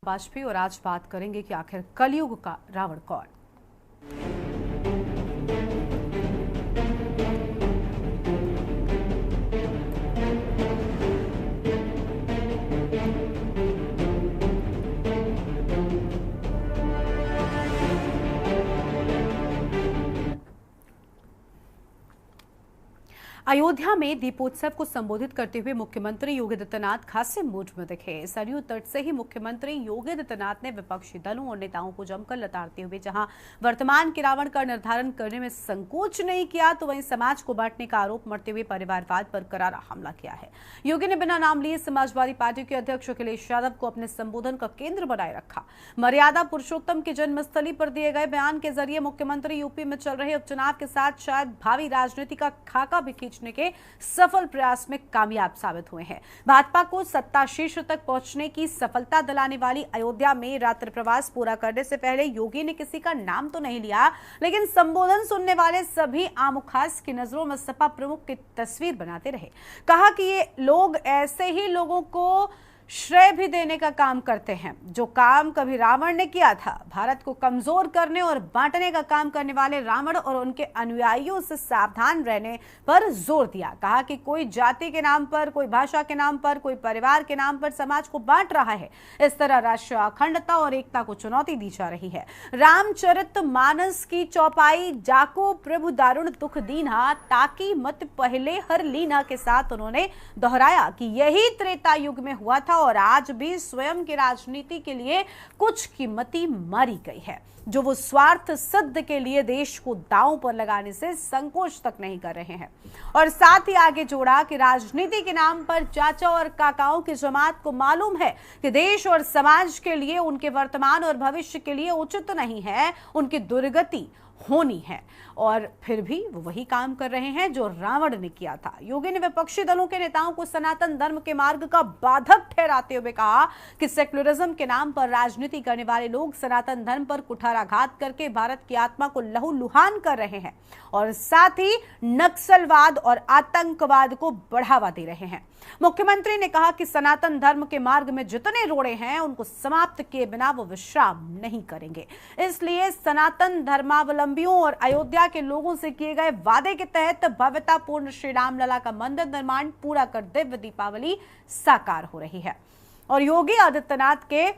वाजपेयी और आज बात करेंगे कि आखिर कलयुग का रावण कौन। अयोध्या में दीपोत्सव को संबोधित करते हुए मुख्यमंत्री योगी आदित्यनाथ खासे मूड में दिखे। सरयू तट से ही मुख्यमंत्री योगी आदित्यनाथ ने विपक्षी दलों और नेताओं को जमकर लताड़ते हुए जहां वर्तमान के रावण का निर्धारण करने में संकोच नहीं किया, तो वहीं समाज को बांटने का आरोप मढ़ते हुए परिवारवाद पर करारा हमला किया है। योगी ने बिना नाम लिए समाजवादी पार्टी के अध्यक्ष अखिलेश यादव को अपने संबोधन का केंद्र बनाए रखा। मर्यादा पुरुषोत्तम की जन्मस्थली पर दिए गए बयान के जरिए मुख्यमंत्री यूपी में चल रहे उपचुनाव के साथ शायद भावी राजनीति का खाका भी के सफल प्रयास में कामयाब साबित हुए हैं। भाजपा को सत्ता शीर्ष तक पहुंचने की सफलता दिलाने वाली अयोध्या में रात्रि प्रवास पूरा करने से पहले योगी ने किसी का नाम तो नहीं लिया, लेकिन संबोधन सुनने वाले सभी आम खास की नजरों में सपा प्रमुख की तस्वीर बनाते रहे। कहा कि ये लोग ऐसे ही लोगों को श्रेय भी देने का काम करते हैं जो काम कभी रावण ने किया था। भारत को कमजोर करने और बांटने का काम करने वाले रावण और उनके अनुयायियों से सावधान रहने पर जोर दिया। कहा कि कोई जाति के नाम पर, कोई भाषा के नाम पर, कोई परिवार के नाम पर समाज को बांट रहा है। इस तरह राष्ट्रीय अखंडता और एकता को चुनौती दी जा रही है। रामचरित मानस की चौपाई जाको प्रभु दारुण दुख दीना ताकि मत पहले हर लीना के साथ उन्होंने दोहराया कि यही त्रेता युग में हुआ था और आज भी स्वयं की राजनीति के लिए कुछ कीमती मारी गई है, जो वो स्वार्थ सिद्ध के लिए देश को दांव पर लगाने से संकोच तक नहीं कर रहे हैं। और साथ ही आगे जोड़ा कि राजनीति के नाम पर चाचा और काकाओं की जमात को मालूम है कि देश और समाज के लिए, उनके वर्तमान और भविष्य के लिए उचित नहीं है, उनकी दुर्गति होनी है, और फिर भी वो वही काम कर रहे हैं जो रावण ने किया था। योगी ने विपक्षी दलों के नेताओं को सनातन धर्म के मार्ग का बाधक ठहराते हुए कहा कि सेक्युलरिज्म के नाम पर राजनीति करने वाले लोग सनातन धर्म पर कुठाराघात करके भारत की आत्मा को लहूलुहान कर रहे हैं और साथ ही नक्सलवाद और आतंकवाद को बढ़ावा दे रहे हैं। मुख्यमंत्री ने कहा कि सनातन धर्म के मार्ग में जितने रोड़े हैं उनको समाप्त किए बिना वो विश्राम नहीं करेंगे। इसलिए सनातन धर्मावलंबियों और अयोध्या के लोगों से किए गए वादे के तहत भव्यतापूर्ण श्री राम लला का मंदिर निर्माण पूरा कर दिव्य दीपावली साकार हो रही है। और योगी आदित्यनाथ के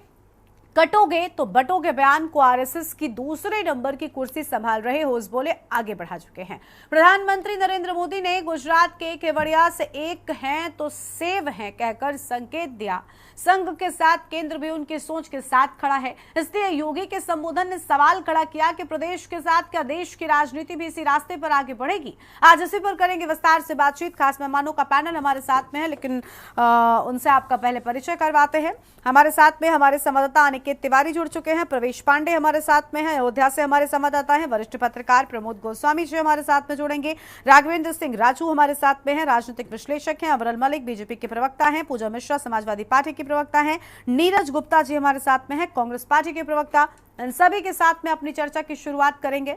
कटोगे तो बटोगे बयान को आरएसएस की दूसरे नंबर की कुर्सी संभाल रहे होसबोले आगे बढ़ा चुके हैं। प्रधानमंत्री नरेंद्र मोदी ने गुजरात के केवड़िया से एक हैं तो सेव हैं कहकर संकेत दिया। संघ के साथ केंद्र भी उनकी सोच के साथ खड़ा है। इसलिए योगी के संबोधन ने सवाल खड़ा किया कि प्रदेश के साथ क्या देश की राजनीति भी इसी रास्ते पर आगे बढ़ेगी। आज इसी पर करेंगे विस्तार से बातचीत। खास मेहमानों का पैनल हमारे साथ में है, लेकिन उनसे आपका पहले परिचय करवाते हैं। हमारे साथ में हमारे संवाददाता अनिकेत तिवारी जुड़ चुके हैं, प्रवेश पांडे हमारे साथ में हैं, अयोध्या से हमारे संवाददाता हैं, वरिष्ठ पत्रकार प्रमोद गोस्वामी जी हमारे साथ में जुड़ेंगे, राघवेंद्र सिंह राजू हमारे साथ में हैं, राजनीतिक विश्लेषक हैं, अवरल मलिक बीजेपी के प्रवक्ता हैं, पूजा मिश्रा समाजवादी पार्टी के प्रवक्ता हैं, नीरज गुप्ता जी हमारे साथ में हैं, कांग्रेस पार्टी के प्रवक्ता। इन सभी के साथ में अपनी चर्चा की शुरुआत करेंगे।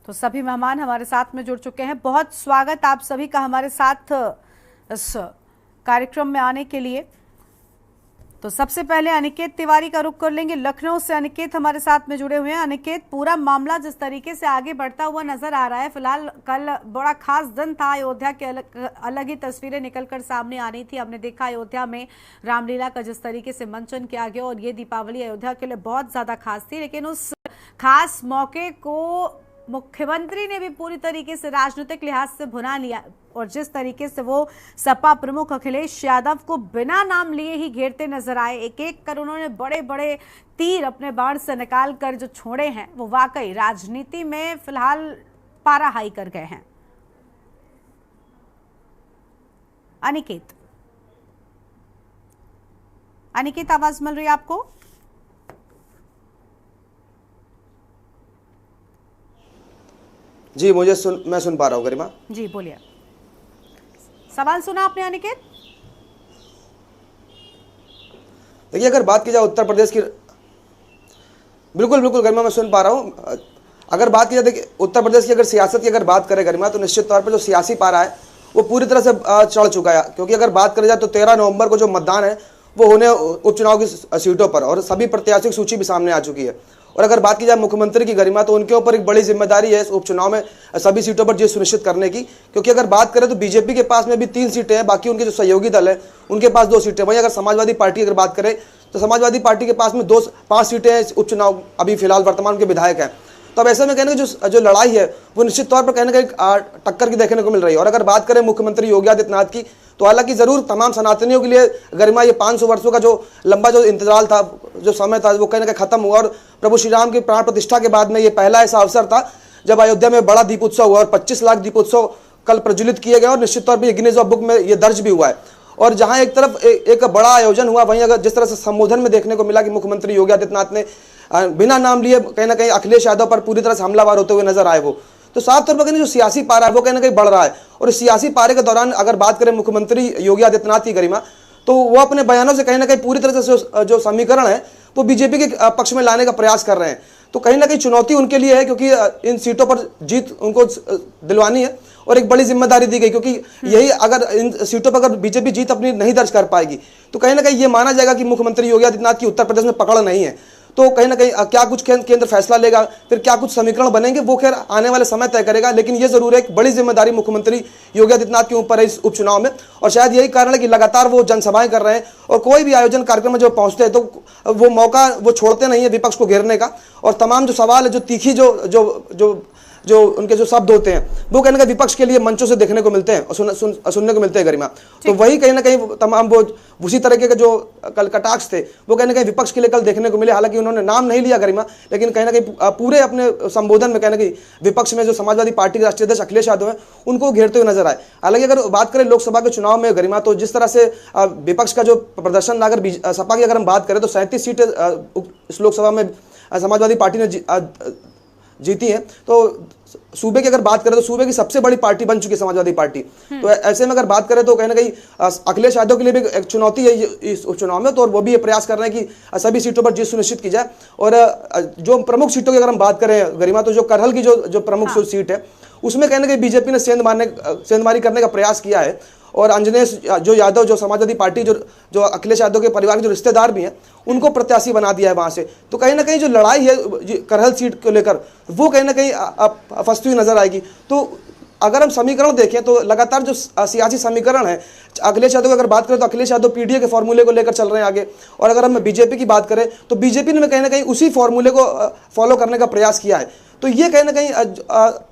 तो सभी मेहमान हमारे साथ में जुड़ चुके हैं। बहुत स्वागत आप सभी का हमारे साथ इस कार्यक्रम में आने के लिए। तो सबसे पहले अनिकेत तिवारी का रुख कर लेंगे। लखनऊ से अनिकेत हमारे साथ में जुड़े हुए हैं। अनिकेत, पूरा मामला जिस तरीके से आगे बढ़ता हुआ नजर आ रहा है, फिलहाल कल बड़ा खास दिन था, अयोध्या के अलग ही तस्वीरें निकलकर सामने आ रही थी। हमने देखा अयोध्या में रामलीला का जिस तरीके से मंचन किया गया और ये दीपावली अयोध्या के लिए बहुत ज्यादा खास थी, लेकिन उस खास मौके को मुख्यमंत्री ने भी पूरी तरीके से राजनीतिक लिहाज से भुना लिया और जिस तरीके से वो सपा प्रमुख अखिलेश यादव को बिना नाम लिए ही घेरते नजर आए, एक एक कर उन्होंने बड़े बड़े तीर अपने बाण से निकाल कर जो छोड़े हैं, वो वाकई राजनीति में फिलहाल पारा हाई कर गए हैं। अनिकेत आवाज मिल रही है आपको? जी मैं सुन पा रहा हूँ गरिमा जी, बोलिए। सवाल सुना आपने अनिकेत? देखिए, अगर बात की जाए उत्तर प्रदेश की, बिल्कुल गरिमा मैं सुन पा रहा हूँ। अगर बात की जाए, देखिए उत्तर प्रदेश की अगर सियासत की अगर बात करें गरिमा, तो निश्चित तौर पर जो सियासी पारा है वो पूरी तरह से चढ़ चुका है। क्योंकि अगर बात करी जाए तो 13 नवंबर को जो मतदान है वो होने उपचुनाव की सीटों पर, और सभी प्रत्याशियों की सूची भी सामने आ चुकी है। और अगर बात की जाए मुख्यमंत्री की गरिमा, तो उनके ऊपर एक बड़ी जिम्मेदारी है इस उपचुनाव में सभी सीटों पर जीत सुनिश्चित करने की। क्योंकि अगर बात करें तो बीजेपी के पास में भी 3 सीटें हैं, बाकी उनके जो सहयोगी दल है उनके पास 2 सीटें। वहीं अगर समाजवादी पार्टी अगर बात करें तो समाजवादी पार्टी के पास में 5 सीटें हैं उपचुनाव, अभी फिलहाल वर्तमान के विधायक हैं। तो अब ऐसे में कहने की जो लड़ाई है वो निश्चित तौर पर कहने का टक्कर की देखने को मिल रही है। और अगर बात करें मुख्यमंत्री योगी आदित्यनाथ की, तो हालांकि जरूर तमाम सनातनियों के लिए गरिमा ये 500 वर्षों का जो लंबा जो इंतजार था, जो समय था, वो कहने का खत्म हुआ। और प्रभु श्री राम की प्राण प्रतिष्ठा के बाद में ये पहला ऐसा अवसर था जब अयोध्या में बड़ा दीपोत्सव हुआ, और 25 लाख दीपोत्सव कल प्रज्वलित किए गए, और निश्चित तौर पर गिनीज बुक में ये दर्ज भी हुआ है। और जहां एक तरफ एक बड़ा आयोजन हुआ, वहीं अगर जिस तरह से संबोधन में देखने को मिला कि मुख्यमंत्री योगी आदित्यनाथ ने बिना नाम लिए कहीं ना कहीं अखिलेश यादव पर पूरी तरह से हमलावर होते हुए नजर आए, वो तो साफ तौर पर कहीं जो सियासी पारा है वो कहीं ना कहीं बढ़ रहा है। और इस सियासी पारे के दौरान अगर बात करें मुख्यमंत्री योगी आदित्यनाथ की गरिमा, तो वो अपने बयानों से कहीं ना कहीं पूरी तरह से जो समीकरण है वो बीजेपी के पक्ष में लाने का प्रयास कर रहे हैं। तो कहीं ना कहीं चुनौती उनके लिए है, क्योंकि इन सीटों पर जीत उनको दिलवानी है और एक बड़ी जिम्मेदारी दी गई। क्योंकि यही अगर इन सीटों पर अगर बीजेपी जीत अपनी नहीं दर्ज कर पाएगी तो कहीं ना कहीं ये माना जाएगा कि मुख्यमंत्री योगी आदित्यनाथ की उत्तर प्रदेश में पकड़ नहीं है। तो कहीं ना कहीं क्या कुछ केंद्र फैसला लेगा, फिर क्या कुछ समीकरण बनेंगे, वो खैर आने वाले समय तय करेगा। लेकिन ये जरूर है एक बड़ी जिम्मेदारी मुख्यमंत्री योगी आदित्यनाथ के ऊपर है इस उपचुनाव में। और शायद यही कारण है कि लगातार वो जनसभाएं कर रहे हैं, और कोई भी आयोजन कार्यक्रम में जो पहुंचते हैं तो वो मौका वो छोड़ते नहीं है विपक्ष को घेरने का। और तमाम जो सवाल है, जो तीखी जो उनके जो शब्द होते हैं, वो कहने का विपक्ष के लिए मंचों से देखने को मिलते हैं और सुनने को मिलते हैं गरिमा। तो वही कहीं ना कहीं तमाम वो उसी तरीके के जो कल कटाक्ष थे वो कहीं ना कहीं विपक्ष के लिए कल देखने को मिले। हालांकि उन्होंने नाम नहीं लिया गरिमा, लेकिन कहीं ना कहीं पूरे अपने संबोधन में कहीं ना कहीं विपक्ष में जो समाजवादी पार्टी के राष्ट्रीय अध्यक्ष अखिलेश यादव हैं उनको घेरते हुए नजर आए। हालांकि अगर बात करें लोकसभा के चुनाव में गरिमा, तो जिस तरह से विपक्ष का जो प्रदर्शन, अगर सपा की अगर हम बात करें तो 37 सीटें इस लोकसभा में समाजवादी पार्टी ने जीती है। तो सूबे की अगर बात करें तो सूबे की सबसे बड़ी पार्टी बन चुकी है समाजवादी पार्टी। तो ऐसे में अगर बात करें तो कहीं ना कहीं अखिलेश यादव के लिए भी एक चुनौती है इस उपचुनाव में। तो और वो भी ये प्रयास कर रहे हैं कि सभी सीटों पर जीत सुनिश्चित की जाए। और जो प्रमुख सीटों की अगर हम बात करें गरिमा, तो जो करहल की जो प्रमुख सीट है उसमें कहने कहीं बीजेपी ने सेंधमारी करने का प्रयास किया है। और अंजनेश जो यादव, जो समाजवादी पार्टी जो अखिलेश यादव के परिवार के जो रिश्तेदार भी हैं, उनको प्रत्याशी बना दिया है वहां से। तो कहीं ना कहीं जो लड़ाई है करहल सीट को लेकर वो कहीं ना कहीं फंसती हुई नजर आएगी। तो अगर हम समीकरण देखें तो लगातार जो सियासी समीकरण है, अखिलेश यादव की अगर बात करें तो अखिलेश यादव पीडीए के फॉर्मूले को लेकर चल रहे हैं आगे। और अगर हम बीजेपी की बात करें तो बीजेपी ने कहीं ना कहीं उसी फॉर्मूले को फॉलो करने का प्रयास किया है। तो ये कहीं ना कहीं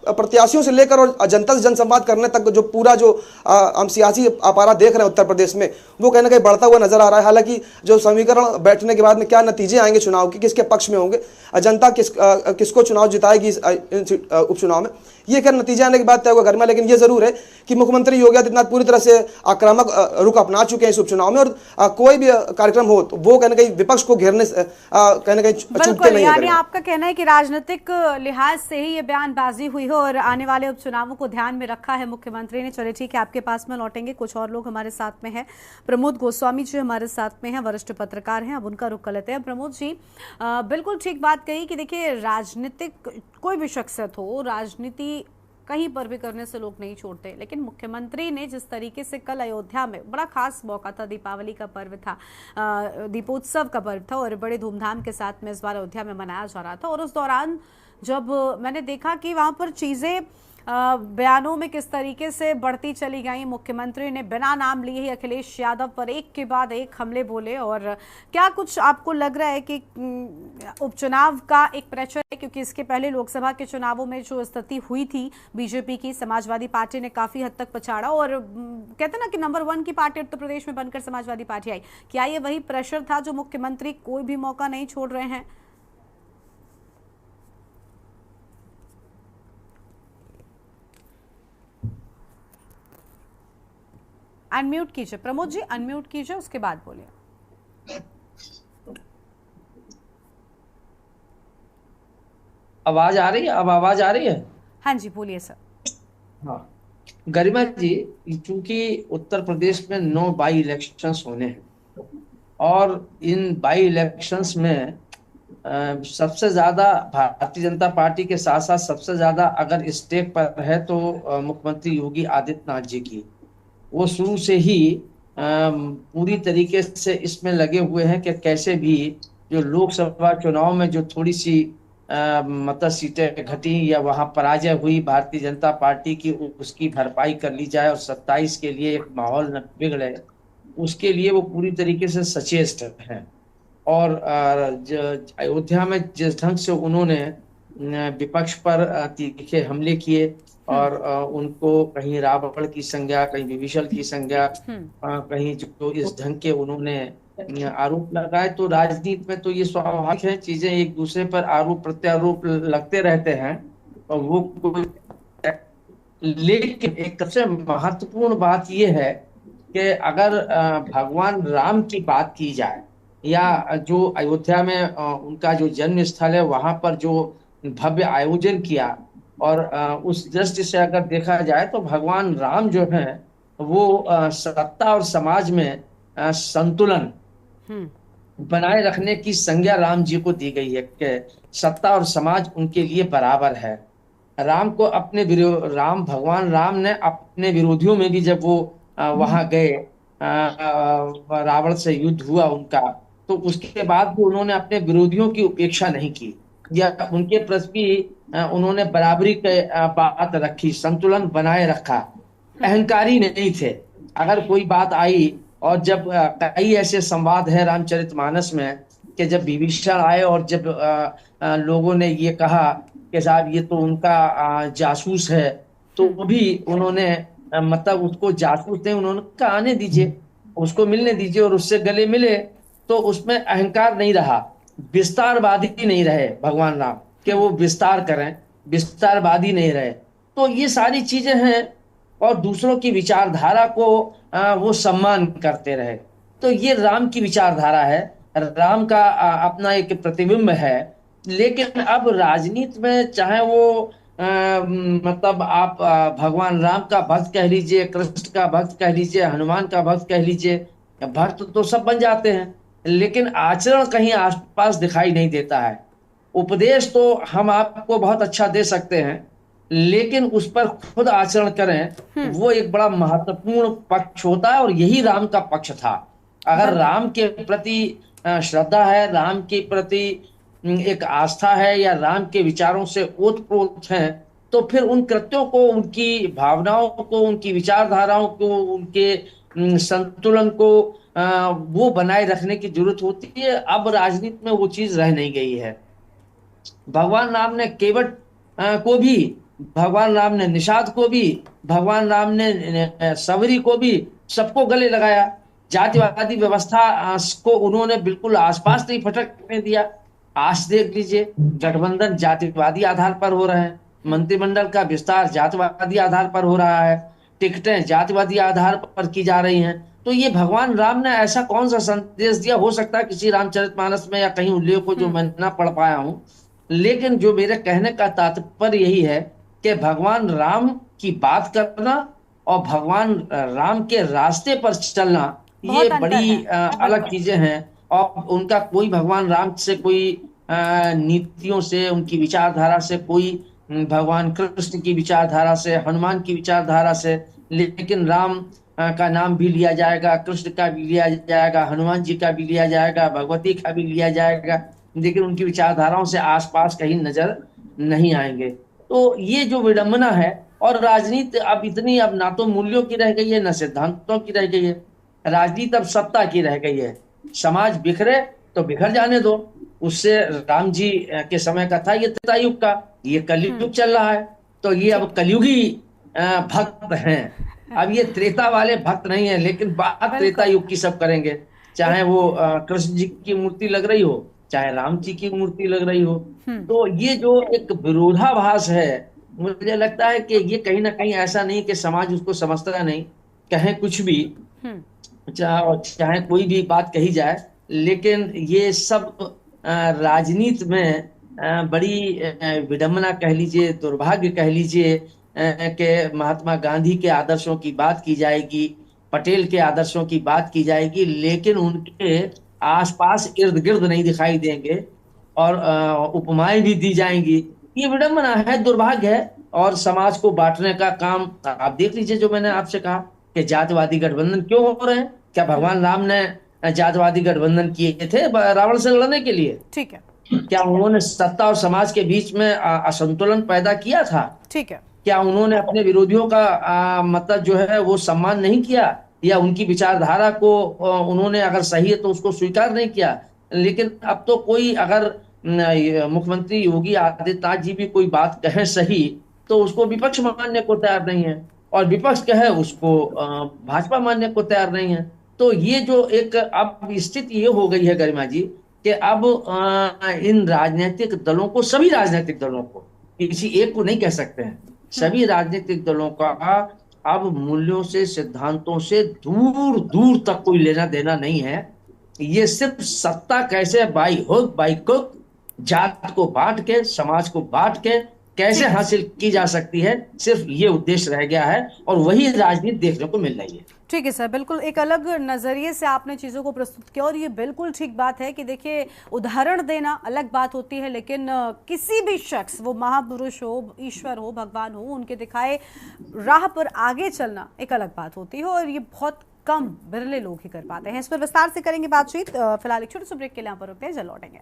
प्रत्याशियों से लेकर और जनता से जनसंवाद करने तक जो पूरा जो हम सियासी अपारा देख रहे हैं उत्तर प्रदेश में, वो कहीं ना कहीं बढ़ता हुआ नजर आ रहा है। हालांकि जो समीकरण बैठने के बाद में क्या नतीजे आएंगे चुनाव के, किसके पक्ष में होंगे, जनता किसको चुनाव जिताएगी उपचुनाव में, ये खैर नतीजे आने के बाद तय होगा गरिमा। लेकिन ये जरूर है कि मुख्यमंत्री योगी आदित्यनाथ पूरी तरह से आक्रामक रुख अपना चुके हैं इस उपचुनाव में। और कोई भी कार्यक्रम हो तो वो कहने कहीं विपक्ष को घेरने से कहीं ना कहीं चूकते नहीं है। यानी आपका कहना है कि राजनीतिक लिहाज से ही ये बयानबाजी हुई है और आने वाले उपचुनावों को ध्यान में रखा है मुख्यमंत्री ने। चलिए ठीक है, आपके पास में लौटेंगे। कुछ और लोग हमारे साथ में हैं। प्रमोद गोस्वामी जी हमारे साथ में हैं, वरिष्ठ पत्रकार हैं। अब उनका रुख कर लेते हैं। प्रमोद जी, बिल्कुल ठीक बात कही कि देखिए राजनीतिक कोई भी शख्सियत हो, राजनीति कहीं पर भी करने से लोग नहीं छोड़ते। लेकिन मुख्यमंत्री ने जिस तरीके से कल अयोध्या में, बड़ा खास मौका था, दीपावली का पर्व था, दीपोत्सव का पर्व था और बड़े धूमधाम के साथ में इस बार अयोध्या में मनाया जा रहा था। और उस दौरान जब मैंने देखा कि वहां पर चीजें बयानों में किस तरीके से बढ़ती चली गई, मुख्यमंत्री ने बिना नाम लिए ही अखिलेश यादव पर एक के बाद एक हमले बोले। और क्या कुछ आपको लग रहा है कि उपचुनाव का एक प्रेशर है, क्योंकि इसके पहले लोकसभा के चुनावों में जो स्थिति हुई थी बीजेपी की, समाजवादी पार्टी ने काफी हद तक पछाड़ा और कहते ना कि नंबर 1 की पार्टी उत्तर प्रदेश में बनकर समाजवादी पार्टी आई। क्या ये वही प्रेशर था जो मुख्यमंत्री कोई भी मौका नहीं छोड़ रहे हैं? अनम्यूट कीजिए प्रमोद जी, अनम्यूट कीजिए, उसके बाद बोलिए। आवाज आ रही है? अब आवाज आ रही है? हाँ जी बोलिए सर। हाँ गरिमा जी, चूंकि उत्तर प्रदेश में 9 बाई इलेक्शंस होने हैं और इन बाई इलेक्शंस में सबसे ज्यादा भारतीय जनता पार्टी के साथ साथ सबसे ज्यादा अगर स्टेक पर है तो मुख्यमंत्री योगी आदित्यनाथ जी की। वो शुरू से ही पूरी तरीके से इसमें लगे हुए हैं कि कैसे भी जो लोकसभा चुनाव में जो थोड़ी सी मतलब सीटें घटी या वहां पराजय हुई भारतीय जनता पार्टी की, उसकी भरपाई कर ली जाए और 27 के लिए एक माहौल न बिगड़े, उसके लिए वो पूरी तरीके से सचेत हैं। और अयोध्या में जिस ढंग से उन्होंने विपक्ष पर तीखे हमले किए और उनको कहीं रावण की संज्ञा, कहीं विभीषण की संज्ञा, कहीं जो इस ढंग के उन्होंने आरोप लगाए, तो राजनीति में तो ये स्वाभाविक है, चीजें एक दूसरे पर आरोप प्रत्यारोप लगते रहते हैं और वो लेकिन एक सबसे महत्वपूर्ण बात यह है कि अगर भगवान राम की बात की जाए या जो अयोध्या में उनका जो जन्म स्थल है वहां पर जो भव्य आयोजन किया, और उस दृष्टि से अगर देखा जाए तो भगवान राम जो है वो सत्ता और समाज में संतुलन बनाए रखने की संज्ञा राम जी को दी गई है कि सत्ता और समाज उनके लिए बराबर है। राम को अपने राम भगवान राम ने अपने विरोधियों में भी जब वो वहां गए, रावण से युद्ध हुआ उनका, तो उसके बाद भी उन्होंने अपने विरोधियों की उपेक्षा नहीं की या उनके प्रति उन्होंने बराबरी की बात रखी, संतुलन बनाए रखा, अहंकारी नहीं थे। अगर कोई बात आई, और जब कई ऐसे संवाद है रामचरितमानस में कि जब विभीषण आए और जब लोगों ने ये कहा कि साहब ये तो उनका जासूस है, तो वो भी उन्होंने मतलब उसको जासूस नहीं, उन्होंने कहा आने दीजिए, उसको मिलने दीजिए, और उससे गले मिले, तो उसमें अहंकार नहीं रहा, विस्तारवादी नहीं रहे भगवान राम कि वो विस्तार करें, विस्तारवादी नहीं रहे। तो ये सारी चीजें हैं, और दूसरों की विचारधारा को वो सम्मान करते रहे। तो ये राम की विचारधारा है, राम का अपना एक प्रतिबिंब है। लेकिन अब राजनीति में चाहे वो मतलब आप भगवान राम का भक्त कह लीजिए, कृष्ण का भक्त कह लीजिए, हनुमान का भक्त कह लीजिए, भक्त तो सब बन जाते हैं, लेकिन आचरण कहीं आसपास दिखाई नहीं देता है। उपदेश तो हम आपको बहुत अच्छा दे सकते हैं, लेकिन उस पर खुद आचरण करें, वो एक बड़ा महत्वपूर्ण पक्ष होता है, और यही राम का पक्ष था। अगर राम के प्रति श्रद्धा है, राम के प्रति एक आस्था है, या राम के विचारों से ओतप्रोत है, तो फिर उन कृत्यों को, उनकी भावनाओं को, उनकी विचारधाराओं को, उनके संतुलन को वो बनाए रखने की जरूरत होती है। अब राजनीति में वो चीज रह नहीं गई है। भगवान राम ने केवट को भी, भगवान राम ने निषाद को भी, भगवान राम ने सबरी को भी, सबको गले लगाया। जातिवादी व्यवस्था को उन्होंने बिल्कुल आसपास नहीं फटकने दिया। आज देख लीजिए, गठबंधन जातिवादी आधार पर हो रहे हैं, मंत्रिमंडल का विस्तार जातिवादी आधार पर हो रहा है, टिकटें जातिवादी आधार पर की जा रही हैं। तो ये भगवान राम ने ऐसा कौन सा संदेश दिया? हो सकता है किसी रामचरितमानस में या कहीं उल्लेख हो जो मैं ना पढ़ पाया हूं, लेकिन जो मेरे कहने का तात्पर्य यही है कि भगवान राम की बात करना और भगवान राम के रास्ते पर चलना, ये बड़ी अलग चीजें हैं। और उनका कोई, भगवान राम से कोई नीतियों से, उनकी विचारधारा से, कोई भगवान कृष्ण की विचारधारा से, हनुमान की विचारधारा से, लेकिन राम का नाम भी लिया जाएगा, कृष्ण का भी लिया जाएगा, हनुमान जी का भी लिया जाएगा, भगवती का भी लिया जाएगा, लेकिन उनकी विचारधाराओं से आसपास कहीं नजर नहीं आएंगे। तो ये जो विडंबना है, और राजनीति अब इतनी, अब ना तो मूल्यों की रह गई है, ना सिद्धांतों की रह गई है, राजनीति अब सत्ता की रह गई है। समाज बिखरे तो बिखर जाने दो। उससे राम जी के समय का था ये त्रेता युग का, ये कलयुग चल रहा है, तो ये अब कलयुगी भक्त हैं। अब ये त्रेता वाले भक्त नहीं है, लेकिन बात त्रेता युग की सब करेंगे, चाहे वो कृष्ण जी की मूर्ति लग रही हो, चाहे राम जी की मूर्ति लग रही हो। तो ये जो एक विरोधाभास है, मुझे लगता है कि ये कहीं ना कहीं ऐसा नहीं कि समाज उसको समझता नहीं, कहे कुछ भी, चाहे कोई भी बात कही जाए, लेकिन ये सब राजनीति में बड़ी विडंबना कह लीजिए, दुर्भाग्य कह लीजिए, कि महात्मा गांधी के आदर्शों की बात की जाएगी, पटेल के आदर्शों की बात की जाएगी, लेकिन उनके आसपास इर्द गिर्द नहीं दिखाई देंगे। और उपमाएं भी दी जाएंगी। ये विडंबना है, दुर्भाग्य है। और समाज को बांटने का काम आप देख लीजिए, जो मैंने आपसे कहा कि जातिवादी गठबंधन क्यों हो रहे हैं। क्या भगवान राम ने जातिवादी गठबंधन किए थे रावण से लड़ने के लिए? ठीक है। क्या उन्होंने सत्ता और समाज के बीच में असंतुलन पैदा किया था? ठीक है। क्या उन्होंने अपने विरोधियों का मतलब जो है वो सम्मान नहीं किया, या उनकी विचारधारा को उन्होंने अगर सही है तो उसको स्वीकार नहीं किया? लेकिन अब तो कोई अगर मुख्यमंत्री योगी आदित्यनाथ जी भी कोई बात कहे सही, तो उसको विपक्ष मानने को तैयार नहीं है, और विपक्ष कहे उसको भाजपा मानने को तैयार नहीं है। तो ये जो एक अब स्थिति ये हो गई है गरिमा जी, कि अब इन राजनीतिक दलों को, सभी राजनीतिक दलों को, किसी एक को नहीं कह सकते हैं, सभी राजनीतिक दलों का अब मूल्यों से, सिद्धांतों से दूर दूर तक कोई लेना देना नहीं है। ये सिर्फ सत्ता कैसे बाई हुक बाई कुक, जात को बांट के, समाज को बांट के कैसे हासिल की जा सकती है, सिर्फ ये उद्देश्य रह गया है, और वही राजनीति देखने को मिल रही है। ठीक है सर, बिल्कुल एक अलग नज़रिए से आपने चीज़ों को प्रस्तुत किया, और ये बिल्कुल ठीक बात है कि देखिए उदाहरण देना अलग बात होती है, लेकिन किसी भी शख्स, वो महापुरुष हो, ईश्वर हो, भगवान हो, उनके दिखाए राह पर आगे चलना एक अलग बात होती है, और ये बहुत कम, बिरले लोग ही कर पाते हैं। इस पर विस्तार से करेंगे बातचीत। फिलहाल एक छोटे से ब्रेक के लिए यहाँ पर रुकते हैं, जल्द लौटेंगे।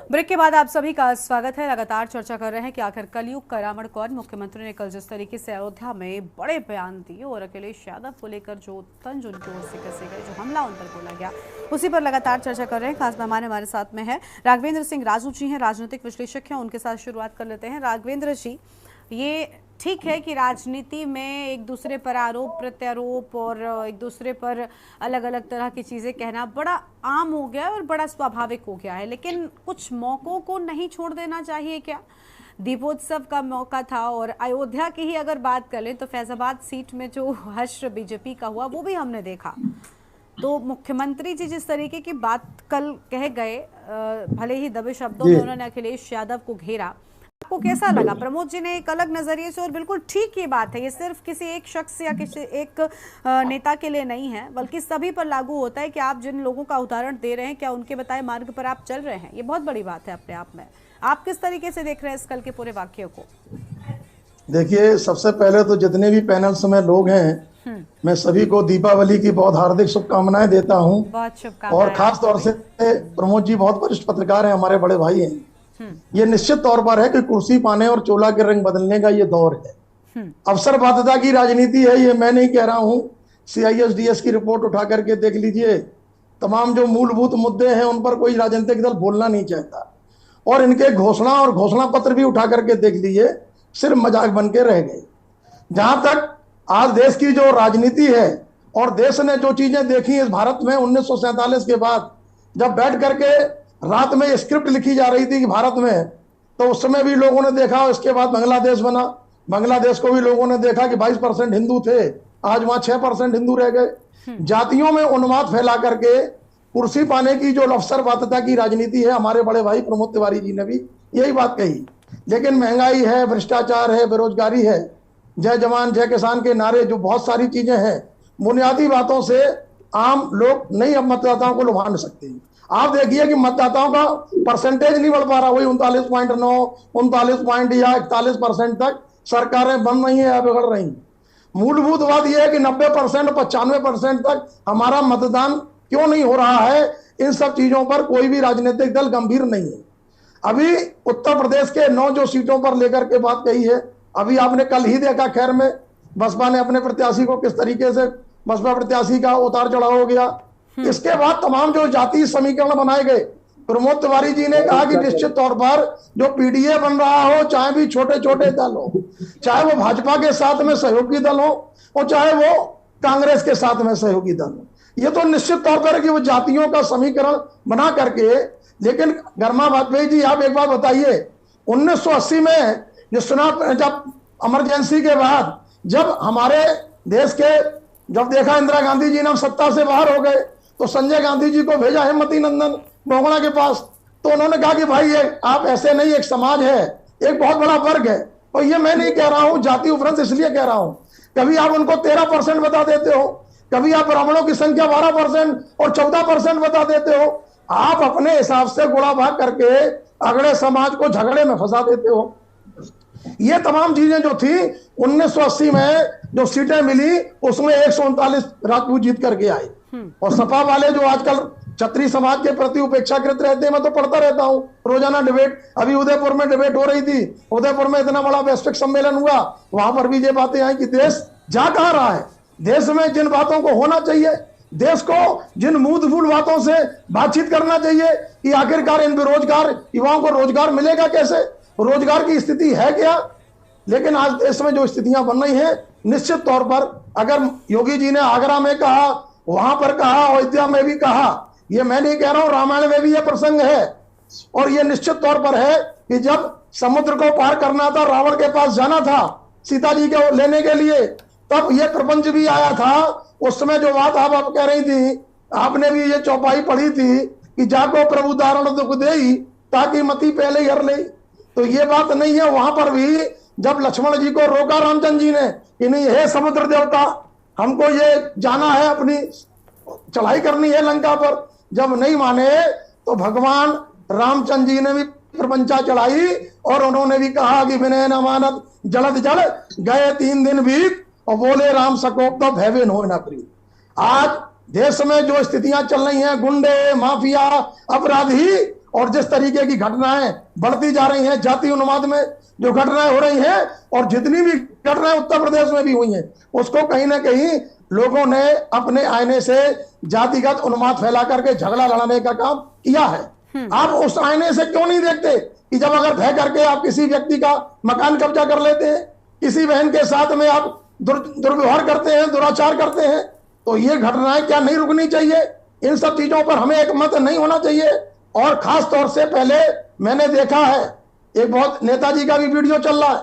ब्रेक के बाद आप सभी का स्वागत है। लगातार चर्चा कर रहे हैं कि आखिर कलयुग का रावण कौन। मुख्यमंत्री ने कल जिस तरीके से अयोध्या में बड़े बयान दिए और अखिलेश यादव को लेकर जो तंज उनकी ओर से कसे गए, जो हमला उन पर बोला गया, उसी पर लगातार चर्चा कर रहे हैं। खास मेहमान हमारे साथ में है राघवेंद्र सिंह राजू जी हैं, राजनीतिक विश्लेषक हैं, उनके साथ शुरुआत कर लेते हैं। राघवेंद्र जी, ये ठीक है कि राजनीति में एक दूसरे पर आरोप प्रत्यारोप और एक दूसरे पर अलग अलग तरह की चीज़ें कहना बड़ा आम हो गया है और बड़ा स्वाभाविक हो गया है, लेकिन कुछ मौक़ों को नहीं छोड़ देना चाहिए क्या? दीपोत्सव का मौका था, और अयोध्या की ही अगर बात कर लें तो फैजाबाद सीट में जो हश्र बीजेपी का हुआ वो भी हमने देखा। तो मुख्यमंत्री जी जिस तरीके की बात कल कह गए, भले ही दबे शब्दों में उन्होंने अखिलेश यादव को घेरा, आपको कैसा लगा? प्रमोद जी ने एक अलग नजरिए से, और बिल्कुल ठीक ये बात है, ये सिर्फ किसी एक शख्स या किसी एक नेता के लिए नहीं है, बल्कि सभी पर लागू होता है कि आप जिन लोगों का उदाहरण दे रहे हैं, क्या उनके बताए मार्ग पर आप चल रहे हैं? ये बहुत बड़ी बात है अपने आप में। आप किस तरीके से देख रहे हैं इस कल के पूरे वाक्य को? देखिए, सबसे पहले तो जितने भी पैनल्स में लोग हैं, मैं सभी को दीपावली की बहुत हार्दिक शुभकामनाएं देता हूं। बहुत शुभकामनाएं। और खास तौर से प्रमोद जी बहुत वरिष्ठ पत्रकार हैं, हमारे बड़े भाई हैं। ये निश्चित तौर पर है कि कुर्सी पाने और चोला के रंग बदलने का ये दौर है। अवसरवादिता की राजनीति है, ये मैं नहीं कह रहा हूं। CISDS की रिपोर्ट उठा करके देख लीजिए, तमाम जो मूलभूत मुद्दे हैं उन पर कोई राजनीतिक दल बोलना नहीं चाहता, और इनके घोषणा और घोषणा पत्र भी उठा करके देख लीजिए, सिर्फ मजाक बन के रह गए। जहां तक आज देश की जो राजनीति है और देश ने जो चीजें देखी इस भारत में 1947 के बाद, जब बैठ करके रात में स्क्रिप्ट लिखी जा रही थी कि भारत में, तो उस समय भी लोगों ने देखा, इसके बाद बांग्लादेश बना, बांग्लादेश को भी लोगों ने देखा कि 22% हिंदू थे, आज वहां 6% हिंदू रह गए। जातियों में उन्माद फैला करके कुर्सी पाने की जो अवसरवादिता की राजनीति है, हमारे बड़े भाई प्रमोद तिवारी जी ने भी यही बात कही। लेकिन महंगाई है, भ्रष्टाचार है, बेरोजगारी है, जय जवान जय किसान के नारे, जो बहुत सारी चीजें हैं, बुनियादी बातों से आम लोग नहीं अब मतदाताओं को लुभा नहीं सकते। आप देखिए कि मतदाताओं का परसेंटेज नहीं बढ़ पा रहा, वही 39.9, 39 या 41% तक सरकारें बन रही हैं या बिगड़ रही। मूलभूत बात यह है कि 90% 95% तक हमारा मतदान क्यों नहीं हो रहा है, इन सब चीजों पर कोई भी राजनीतिक दल गंभीर नहीं है। अभी उत्तर प्रदेश के 9 जो सीटों पर लेकर के बात कही है, अभी आपने कल ही देखा खैर में बसपा ने अपने प्रत्याशी को किस तरीके से, बसपा प्रत्याशी का उतार चढ़ाव हो गया। इसके बाद तमाम जो जातीय समीकरण बनाए गए, प्रमोद तिवारी जी ने कहा कि निश्चित तौर पर जो PDA बन रहा हो, चाहे भी छोटे छोटे दल हो, चाहे वो भाजपा के साथ में सहयोगी दल हो और चाहे वो कांग्रेस के साथ में सहयोगी दल हो, ये तो निश्चित तौर पर है कि वो जातियों का समीकरण बना करके। लेकिन गर्मा वाजपेयी जी, आप एक बात बताइए, 1980 में जब इमरजेंसी के बाद जब हमारे देश के जब देखा इंदिरा गांधी जी ने हम सत्ता से बाहर हो गए तो संजय गांधी जी को भेजा हेमवती नंदन बहुगुणा के पास। तो उन्होंने कहा कि भाई ये आप ऐसे नहीं, एक समाज है, एक बहुत बड़ा वर्ग है। और ये मैं नहीं कह रहा हूं, जाति उपरंत इसलिए कह रहा हूं, कभी आप उनको 13% बता देते हो, कभी आप ब्राह्मणों की संख्या 12% और 14% बता देते हो। आप अपने हिसाब से गुणा भाग करके अगले समाज को झगड़े में फंसा देते हो। ये तमाम चीजें जो थी 1980 में जो सीटें मिली उसमें 139 राजपूत जीत करके आए। और सपा वाले जो आजकल क्षत्रिय समाज के प्रति उपेक्षाकृत रहते हैं, मैं तो पढ़ता रहता हूं रोजाना डिबेट। अभी उदयपुर में डिबेट हो रही थी, उदयपुर में इतना बड़ा वैश्विक सम्मेलन हुआ, वहां पर भी ये बातें आई कि देश जा कहां रहा है। देश में जिन बातों को होना चाहिए, देश को जिन मूलभूत बातों से बातचीत करना चाहिए कि आखिरकार इन बेरोजगार युवाओं को रोजगार मिलेगा कैसे, रोजगार की स्थिति है क्या। लेकिन आज देश में जो स्थितियां बन रही हैं, निश्चित तौर पर अगर योगी जी ने आगरा में कहा, वहां पर कहा, अयोध्या में भी कहा, ये मैं नहीं कह रहा हूं, रामायण में भी यह प्रसंग है। और यह निश्चित तौर पर है कि जब समुद्र को पार करना था, रावण के पास जाना था सीता जी को लेने के लिए, तब यह प्रपंच भी आया था। उस समय जो बात आप कह रही थी, आपने भी ये चौपाई पढ़ी थी कि जाको प्रभु दारुण दुख देई ताकि मति पहले ही हर ले। तो ये बात नहीं है। वहां पर भी जब लक्ष्मण जी को रोका रामचंद्र जी ने कि नहीं, हे समुद्र देवता, हमको ये जाना है, अपनी चढ़ाई करनी है लंका पर, जब नहीं माने तो भगवान रामचंद्र जी ने भी प्रपंचा चढ़ाई और उन्होंने भी कहा कि विनय न मानत जलद जल गए 3 दिन बीत और बोले राम सकोप तो भयवे हो न प्रीत। आज देश में जो स्थितियां चल रही हैं, गुंडे, माफिया, अपराधी और जिस तरीके की घटनाएं बढ़ती जा रही हैं, जाति उन्माद में जो घटनाएं हो रही हैं और जितनी भी घटनाएं उत्तर प्रदेश में भी हुई हैं, उसको कहीं ना कहीं लोगों ने अपने आईने से जातिगत उन्माद फैला करके झगड़ा लड़ाने का काम किया है। आप उस आईने से क्यों नहीं देखते कि जब अगर भय करके आप किसी व्यक्ति का मकान कब्जा कर लेते हैं, किसी बहन के साथ में आप दुर्व्यवहार करते हैं, दुराचार करते हैं, तो ये घटनाएं क्या नहीं रुकनी चाहिए। इन सब चीजों पर हमें एक मत नहीं होना चाहिए। और खास तौर से पहले मैंने देखा है एक बहुत नेताजी का भी वीडियो चल रहा है,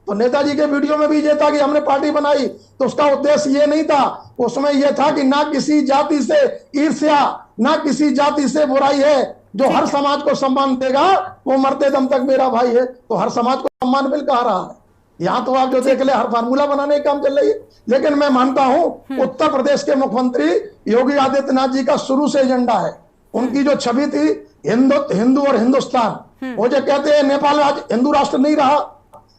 तो नेताजी के वीडियो में भी ये था कि हमने पार्टी बनाई, तो उसका उद्देश्य ये नहीं था, उसमें यह था कि ना किसी जाति से ईर्ष्या, ना किसी जाति से बुराई है, जो हर समाज को सम्मान देगा वो मरते दम तक मेरा भाई है। तो हर समाज को सम्मान मिल कहा रहा है। यहाँ तो आप जो देख ले, हर फार्मूला बनाने का काम चल रही है। लेकिन मैं मानता हूं उत्तर प्रदेश के मुख्यमंत्री योगी आदित्यनाथ जी का शुरू से एजेंडा है, उनकी जो छवि थी हिंदू और हिंदुस्तान, वो जो कहते हैं नेपाल आज हिंदू राष्ट्र नहीं रहा।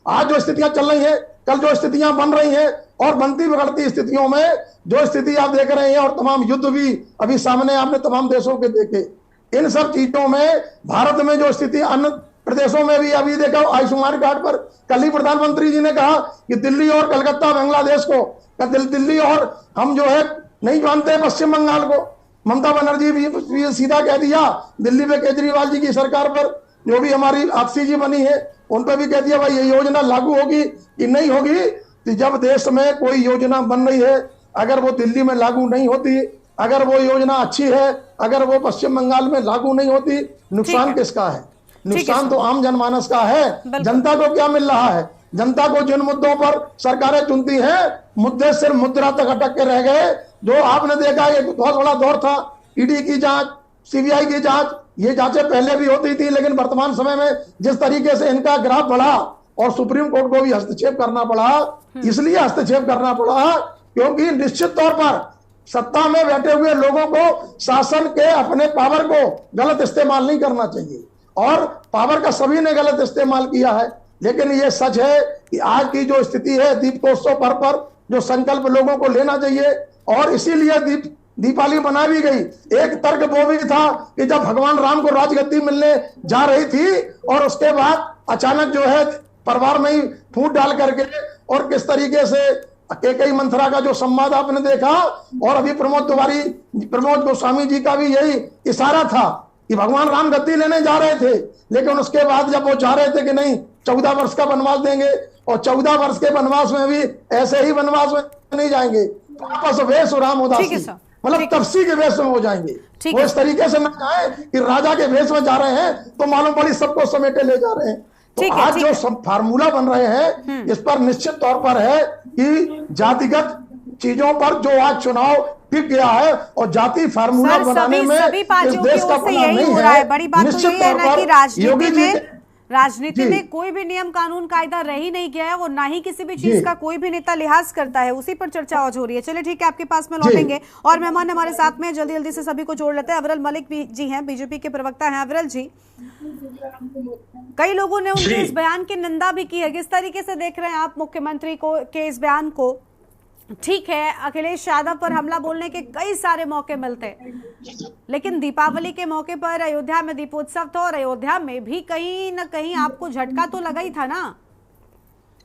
आज जो स्थितियां चल रही हैं, कल जो स्थितियां बन रही हैं और बनती बिगड़ती स्थितियों में जो स्थिति आप देख रहे हैं, और तमाम युद्ध भी अभी सामने आपने तमाम देशों के देखे, इन सब चीजों में भारत में जो स्थिति अन्य प्रदेशों में भी अभी देखा, आयुष्मान कार्ड पर कल ही प्रधानमंत्री जी ने कहा कि दिल्ली और कलकत्ता बांग्लादेश को, दिल्ली और हम जो है नहीं मानते पश्चिम बंगाल को। ममता बनर्जी भी सीधा कह दिया, दिल्ली में केजरीवाल जी की सरकार पर जो भी हमारी आपसी जी बनी है उन पर भी कह दिया भाई ये योजना लागू होगी कि नहीं होगी। तो जब देश में कोई योजना बन रही है, अगर वो दिल्ली में लागू नहीं होती, अगर वो योजना अच्छी है, अगर वो पश्चिम बंगाल में लागू नहीं होती, नुकसान किसका है? नुकसान तो आम जनमानस का है। जनता को क्या मिल रहा है? जनता को जिन मुद्दों पर सरकारें चुनती हैं, मुद्दे सिर्फ मुद्रा तक अटक के रह गए। जो आपने देखा एक बहुत बड़ा दौर था ईडी की जांच, सीबीआई की जांच, ये जांचें पहले भी होती थी, लेकिन वर्तमान समय में जिस तरीके से इनका ग्राफ बढ़ा और सुप्रीम कोर्ट को भी हस्तक्षेप करना पड़ा, इसलिए हस्तक्षेप करना पड़ा क्योंकि निश्चित तौर पर सत्ता में बैठे हुए लोगों को शासन के अपने पावर को गलत इस्तेमाल नहीं करना चाहिए, और पावर का सभी ने गलत इस्तेमाल किया है। लेकिन ये सच है कि आज की जो स्थिति है, दीपोत्सव पर्व पर जो संकल्प लोगों को लेना चाहिए, और इसीलिए दीपावली मना भी गई। एक तर्क वो भी था कि जब भगवान राम को राजगद्दी मिलने जा रही थी और उसके बाद अचानक जो है परिवार में ही फूट डाल करके, और किस तरीके से केकई मंथरा का जो संवाद आपने देखा, और अभी प्रमोद गोस्वामी जी का भी यही इशारा था कि भगवान राम गद्दी लेने जा रहे थे, लेकिन उसके बाद जब वो चाह रहे थे कि नहीं 14 वर्ष का वनवास देंगे, और 14 वर्ष के वनवास में भी ऐसे ही वनवास में नहीं जाएंगे, वापस वेश राम उदासी, मतलब तपसी के वेश में हो जाएंगे। वो इस तरीके से न कहे कि राजा के वेश में जा रहे हैं तो मालूम पड़ी सबको समेटे ले जा रहे हैं। तो आज जो फार्मूला बन रहे हैं, इस पर निश्चित तौर पर है कि जातिगत चीजों पर जो आज चुनाव टिक गया है और जाति फार्मूला बनाने में सभी इस पार्टियों की देश का ओर से भला यही नहीं हो रहा है। है। बड़ी बात तो निश्चित ये है तौर ना कि पर योगी जी राजनीति जी। में कोई भी नियम कानून कायदा रह ही नहीं गया है और ना ही किसी भी जी। चीज का कोई भी नेता लिहाज करता है, उसी पर चर्चा आज हो रही है। चलिए ठीक है, आपके पास में जी। लौटेंगे और मेहमान हमारे साथ में जल्दी जल्दी से सभी को जोड़ लेते हैं। अविरल मलिक जी हैं, बीजेपी के प्रवक्ता हैं। अविरल जी, कई लोगों ने उनके इस बयान की निंदा भी की है, किस तरीके से देख रहे हैं आप मुख्यमंत्री को के इस बयान को? ठीक है, अखिलेश यादव पर हमला बोलने के कई सारे मौके मिलते हैं, लेकिन दीपावली के मौके पर अयोध्या में दीपोत्सव था और अयोध्या में भी कहीं ना कहीं आपको झटका तो लगा ही था ना?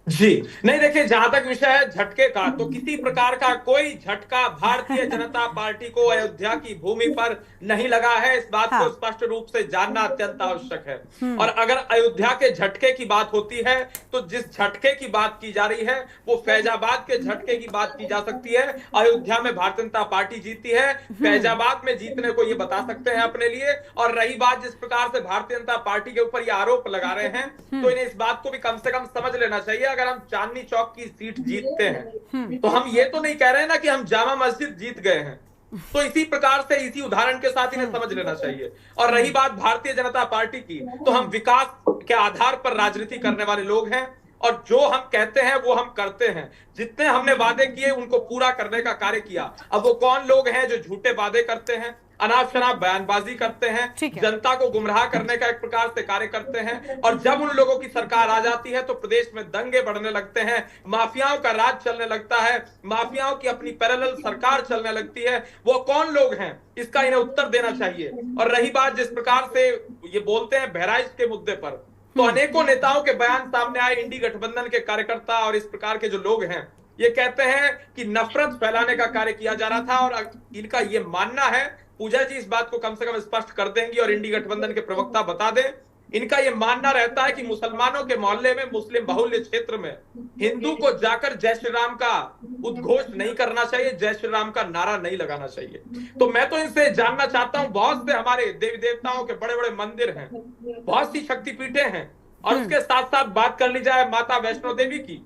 जी नहीं, देखिए, जहां तक विषय है झटके का, तो किसी प्रकार का कोई झटका भारतीय जनता पार्टी को अयोध्या की भूमि पर नहीं लगा है। इस बात को स्पष्ट रूप से जानना अत्यंत आवश्यक है। और अगर अयोध्या के झटके की बात होती है तो जिस झटके की बात की जा रही है वो फैजाबाद के झटके की बात की जा सकती है। अयोध्या में भारतीय जनता पार्टी जीती है, फैजाबाद में जीतने को ये बता सकते हैं अपने लिए। और रही बात जिस प्रकार से भारतीय जनता पार्टी के ऊपर ये आरोप लगा रहे हैं, तो इन्हें इस बात को भी कम से कम समझ लेना चाहिए। अगर हम चांदनी चौक की सीट जीतते हैं तो हम ये तो नहीं कह रहे हैं ना कि हम जामा मस्जिद जीत गए हैं। तो इसी प्रकार से इसी उदाहरण के साथ इन्हें समझ लेना चाहिए। और रही बात भारतीय जनता पार्टी की, तो हम विकास के आधार पर राजनीति करने वाले लोग हैं और जो हम कहते हैं वो हम करते हैं। जितने हमने वादे किए उनको पूरा करने का कार्य किया। अब वो कौन लोग हैं जो झूठे वादे करते हैं, अनाप शनाप बयानबाजी करते हैं, जनता को गुमराह करने का एक प्रकार से कार्य करते हैं, और जब उन लोगों की सरकार आ जाती है तो प्रदेश में दंगे बढ़ने लगते हैं, माफियाओं का राज चलने लगता है, माफियाओं की अपनी पैरेलल सरकार चलने लगती है। वो कौन लोग हैं, इसका इन्हें उत्तर देना चाहिए। और रही बात जिस प्रकार से ये बोलते हैं बहराइच के मुद्दे पर, तो अनेकों नेताओं के बयान सामने आए, इंडी गठबंधन के कार्यकर्ता और इस प्रकार के जो लोग हैं ये कहते हैं कि नफरत फैलाने का कार्य किया जा रहा था। और इनका ये मानना है, पूजा जी इस बात को कम से कम स्पष्ट कर देंगी और इंडी गठबंधन के प्रवक्ता बता दें, इनका ये मानना रहता है कि मुसलमानों के मोहल्ले में, मुस्लिम बहुल्य क्षेत्र में हिंदू को जाकर जय श्री राम का उद्घोष नहीं करना चाहिए, जय श्री राम का नारा नहीं लगाना चाहिए। तो मैं तो इनसे जानना चाहता हूं, बहुत से हमारे देवी देवताओं के बड़े बड़े मंदिर हैं, बहुत सी शक्तिपीठें हैं, और उसके साथ साथ बात कर ली जाए माता वैष्णो देवी की,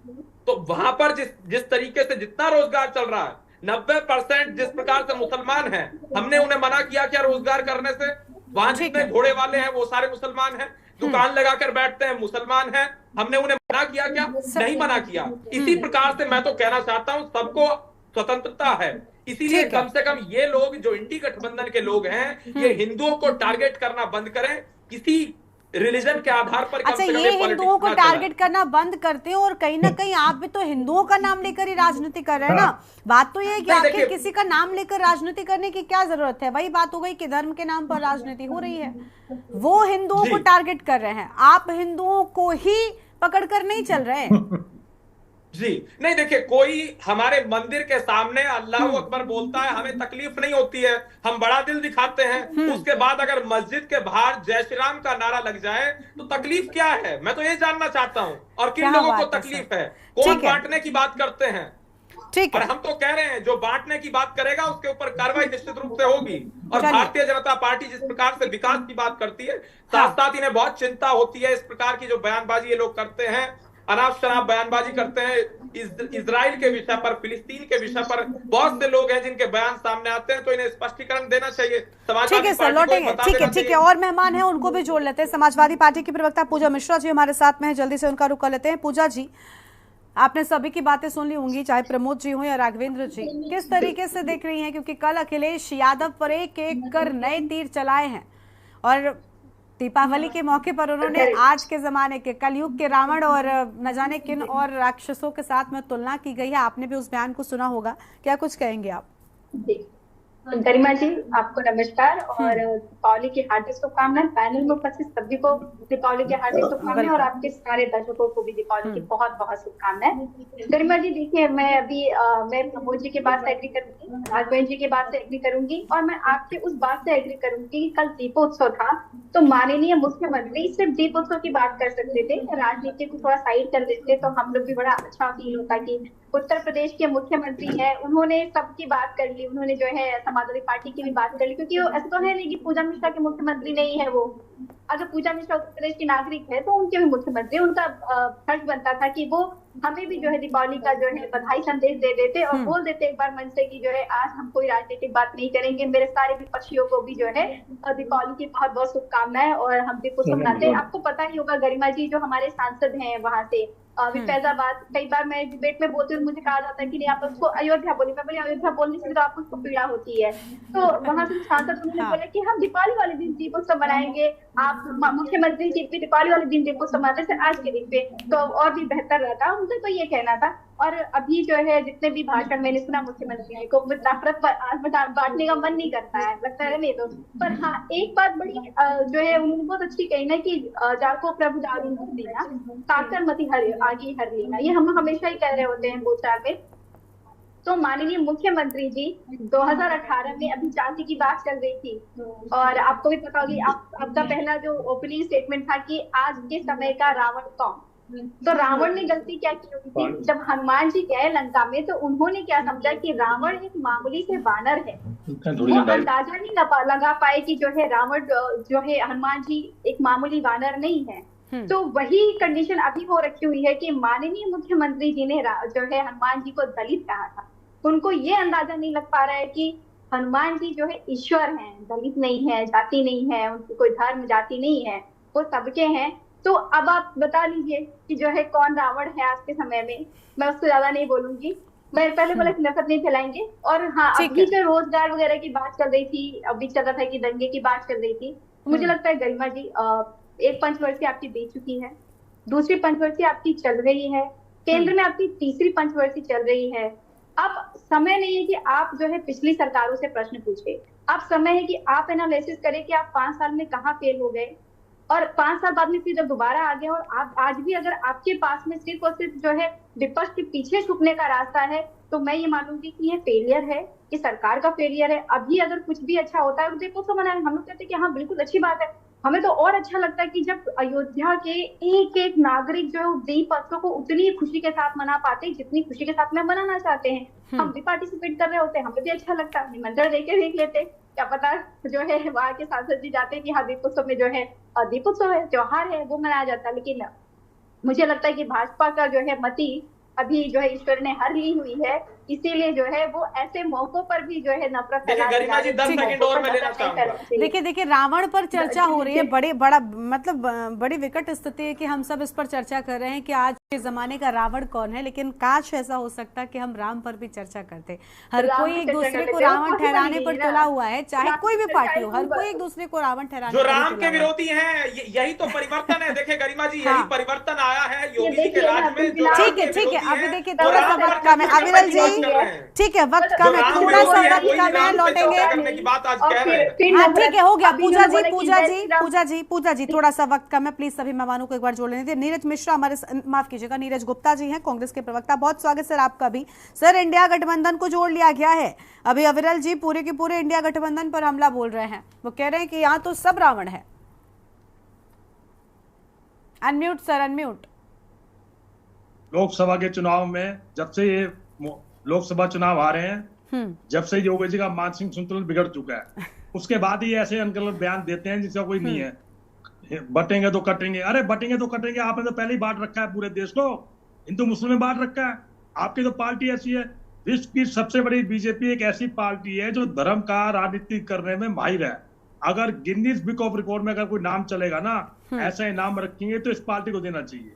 तो वहां पर जिस तरीके से जितना रोजगार चल रहा है, 90% जिस प्रकार से मुसलमान हैं, हमने उन्हें मना किया क्या रोजगार करने से? वहां जितने घोड़े वाले हैं वो सारे मुसलमान हैं, दुकान लगाकर बैठते हैं मुसलमान हैं, हमने उन्हें मना किया क्या? नहीं मना किया। इसी प्रकार से मैं तो कहना चाहता हूं सबको स्वतंत्रता है, इसीलिए कम से कम ये लोग जो इंडी गठबंधन के लोग हैं ये हिंदुओं को टारगेट करना बंद करें, किसी रिलीजन के आधार पर। अच्छा, ये हिंदुओं को टारगेट करना बंद करते हैं और कहीं ना कहीं आप भी तो हिंदुओं का नाम लेकर ही राजनीति कर रहे हैं ना। बात तो ये है कि आखिर किसी का नाम लेकर राजनीति करने की क्या जरूरत है? वही बात हो गई कि धर्म के नाम पर राजनीति हो रही है, वो हिंदुओं को टारगेट कर रहे हैं, आप हिंदुओं को ही पकड़ कर नहीं चल रहे हैं। जी नहीं, देखिए, कोई हमारे मंदिर के सामने अल्लाह अकबर बोलता है, हमें तकलीफ नहीं होती है, हम बड़ा दिल दिखाते हैं। उसके बाद अगर मस्जिद के बाहर जय श्री राम का नारा लग जाए तो तकलीफ क्या है? मैं तो ये जानना चाहता हूँ। और किन लोगों को तकलीफ है? कौन बांटने की बात करते हैं? ठीक है, और हम तो कह रहे हैं जो बांटने की बात करेगा उसके ऊपर कार्रवाई निश्चित रूप से होगी। और भारतीय जनता पार्टी जिस प्रकार से विकास की बात करती है, साथ साथ इन्हें बहुत चिंता होती है इस प्रकार की जो बयानबाजी ये लोग करते हैं, अनाप शनाप बयानबाजी करते हैं इजराइल के विषय पर, फिलिस्तीन के विषय पर। बहुत से लोग हैं जिनके बयान सामने आते हैं, तो इन्हें स्पष्टीकरण देना चाहिए। ठीक है सर, लौटेंगे। ठीक है, और मेहमान हैं उनको भी जोड़ लेते हैं। समाजवादी पार्टी की प्रवक्ता पूजा मिश्रा जी हमारे साथ में है, जल्दी से उनका रुख कर लेते हैं। पूजा जी, आपने सभी की बातें सुन ली होंगी, चाहे प्रमोद जी हो या राघवेंद्र जी, किस तरीके से देख रही हैं? क्योंकि कल अखिलेश यादव पर एक एक कर नए तीर चलाए हैं और दीपावली के मौके पर उन्होंने आज के जमाने के कलयुग के रावण और न जाने किन और राक्षसों के साथ में तुलना की गई है। आपने भी उस बयान को सुना होगा, क्या कुछ कहेंगे आप? गरिमा जी, आपको नमस्कार और दीपावली की हार्दिक शुभकामनाएं। पैनल में उपस्थित सभी को दीपावली की हार्दिक शुभकामनाएं और आपके सारे दर्शकों को भी दीपावली की बहुत बहुत शुभकामनाएं। गरिमा जी, देखिए, मैं प्रमोद जी के बात से एग्री करूंगी, राघवेंद्र जी के बात से एग्री करूंगी, और मैं आपके उस बात से एग्री करूंगी कि कल दीपोत्सव था तो माननीय मुख्यमंत्री सिर्फ दीपोत्सव की बात कर सकते थे, राजनीति को थोड़ा साइड कर देते तो हम लोग भी बड़ा अच्छा फील होता कि उत्तर प्रदेश के मुख्यमंत्री हैं, उन्होंने सबकी बात कर ली, उन्होंने जो है समाजवादी पार्टी की भी बात कर ली, क्योंकि ऐसा तो है नहीं कि पूजा मिश्रा के मुख्यमंत्री नहीं है वो। अगर पूजा मिश्रा उत्तर प्रदेश की नागरिक है तो उनके भी मुख्यमंत्री, उनका फर्ज बनता था कि वो हमें भी जो है दीपावली का जो है बधाई संदेश दे देते और बोल देते एक बार मन से कि जो है आज हम कोई राजनीतिक बात नहीं करेंगे। मेरे सारे विपक्षियों को भी जो है दीपावली की बहुत बहुत शुभकामनाएं और हम दीपोत्सव मनाते हैं। आपको पता ही होगा गरिमा जी, जो हमारे सांसद हैं वहां से फैजाबाद, कई बार मैं डिबेट में बोलती हूँ, मुझे कहा जाता है कि नहीं आप उसको अयोध्या बोली, मैं बोली अयोध्या बोलने से तो आपको उसको पीड़ा होती है। तो वहां से सांसद उन्होंने बोला कि हम दीपावली वाले दिन दीपोत्सव मनाएंगे, आप मुख्यमंत्री जी भी दीपावली वाले दिन दीपोत्सव मनाते थे आज के दिन पे, तो और भी बेहतर रहता। उनका तो ये कहना था। और अभी जो है जितने भी भाषण मैंने सुना मुख्यमंत्री जी को, नफरत बांटने का मन नहीं करता है, लगता है नहीं तो। पर हाँ, एक बात बड़ी जो है उन्होंने बहुत अच्छी कही ना कि जाको प्रभु दारू देना, काकर मती आगे हर लेना, ये हम हमेशा ही कह रहे होते हैं बोलचाल में। तो माननीय मुख्यमंत्री जी 2018 में अभी जाति की बात चल रही थी और आपको भी पता होगी, आपका पहला जो ओपनिंग स्टेटमेंट था कि आज के समय का रावण कौन। तो रावण ने गलती क्या की हुई थी, जब हनुमान जी गए लंका में तो उन्होंने क्या समझा कि रावण एक मामूली से वानर है। वो अंदाजा नहीं लगा पाए कि जो है रावण जो है हनुमान जी एक मामूली वानर नहीं है। तो वही कंडीशन अभी हो रखी हुई है कि माननीय मुख्यमंत्री जी ने जो है हनुमान जी को दलित कहा था। उनको ये अंदाजा नहीं लग पा रहा है कि हनुमान जी जो है ईश्वर हैं, दलित नहीं है, जाति नहीं है, उनकी कोई धर्म जाति नहीं है, वो सबके हैं। तो अब आप बता लीजिए कि जो है कौन रावण है आज के समय में। मैं उससे ज्यादा नहीं बोलूंगी, मैं पहले बोला कि नफरत नहीं फैलाएंगे। और हाँ, अभी जो रोजगार वगैरह की बात चल रही थी, अभी चल रहा था कि दंगे की बात चल रही थी, मुझे लगता है गरिमा जी एक पंचवर्षीय आपकी बीत चुकी है, दूसरी पंचवर्षीय आपकी चल रही है, केंद्र में आपकी तीसरी पंचवर्षीय चल रही है। अब समय नहीं है कि आप जो है पिछली सरकारों से प्रश्न पूछे, अब समय है कि आप एनालिसिस करें कि आप 5 साल में कहाँ फेल हो गए और 5 साल बाद में फिर जब दोबारा आ गए और आप आज भी अगर आपके पास में सिर्फ और सिर्फ जो है विपक्ष के पीछे छुपने का रास्ता है, तो मैं ये मानूंगी कि ये फेलियर है, कि सरकार का फेलियर है। अभी अगर कुछ भी अच्छा होता है तो देखो तो मनाएं, हम लोग कहते हैं कि हाँ बिल्कुल अच्छी बात है। हमें तो और अच्छा लगता है कि जब अयोध्या के एक एक नागरिक जो है दीपोत्सव को उतनी खुशी के साथ मना पाते हैं जितनी खुशी के साथ में मनाना चाहते हैं। हम भी पार्टिसिपेट कर रहे होते हैं, हमें भी अच्छा लगता है, निमंत्रण देके देख लेते, क्या पता जो है वहाँ के सांसद जी जाते हैं कि हाँ दीपोत्सव में जो है दीपोत्सव है, त्योहार है, वो मनाया जाता है। लेकिन मुझे लगता है कि भाजपा का जो है मति अभी जो है ईश्वर ने हर ली हुई है, इसीलिए जो है वो ऐसे मौकों पर भी जो है नफरत देखिए रावण पर चर्चा हो रही है, बड़ी विकट स्थिति है कि हम सब इस पर चर्चा कर रहे हैं कि आज के जमाने का रावण कौन है। लेकिन काश ऐसा हो सकता कि हम राम पर भी चर्चा करते। हर कोई एक दूसरे को रावण ठहराने पर तुला हुआ है, चाहे कोई भी पार्टी हो, हर कोई एक दूसरे को रावण ठहराने जो राम के विरोधी हैं, यही तो परिवर्तन है। देखिए गरिमा जी, यही परिवर्तन आया है योगी जी के राज में। ठीक है अभी देखिए थोड़ा सा वक्त कम है अविरल जी, ठीक है वक्त कम है, थोड़ा सा वक्त कम है, लौटेंगे। हाँ ठीक है, हो गया। पूजा जी थोड़ा सा वक्त कम है, प्लीज सभी मेहमानों को एक बार जोड़ लेने दीजिए। नीरज मिश्रा हमारे, माफ कीजिएगा, नीरज गुप्ता जी हैं कांग्रेस के प्रवक्ता, बहुत स्वागत सर आपका भी। सर इंडिया गठबंधन को जोड़ लिया गया है, अभी अविरल जी पूरे के पूरे इंडिया गठबंधन पर हमला बोल रहे हैं, वो कह रहे हैं कि यहाँ तो सब रावण है। Unmute sir, unmute. लोकसभा के चुनाव में जब से ये लोकसभा चुनाव आ रहे हैं, जब से योगी जी का मानसिक संतुलन बिगड़ चुका है, उसके बाद ही ऐसे अनगलत बयान देते हैं जिसका कोई नहीं है। बटेंगे तो कटेंगे, अरे बटेंगे तो कटेंगे, आपने तो पहले ही बांट रखा है पूरे देश को, हिंदू मुस्लिम में बांट रखा है। आपकी तो पार्टी ऐसी है, विश्व की सबसे बड़ी बीजेपी एक ऐसी पार्टी है जो धर्म का राजनीति करने में माहिर है। अगर गिनीज बुक ऑफ रिकॉर्ड में अगर कोई नाम चलेगा ना, ऐसा इनाम रखेंगे तो इस पार्टी को देना चाहिए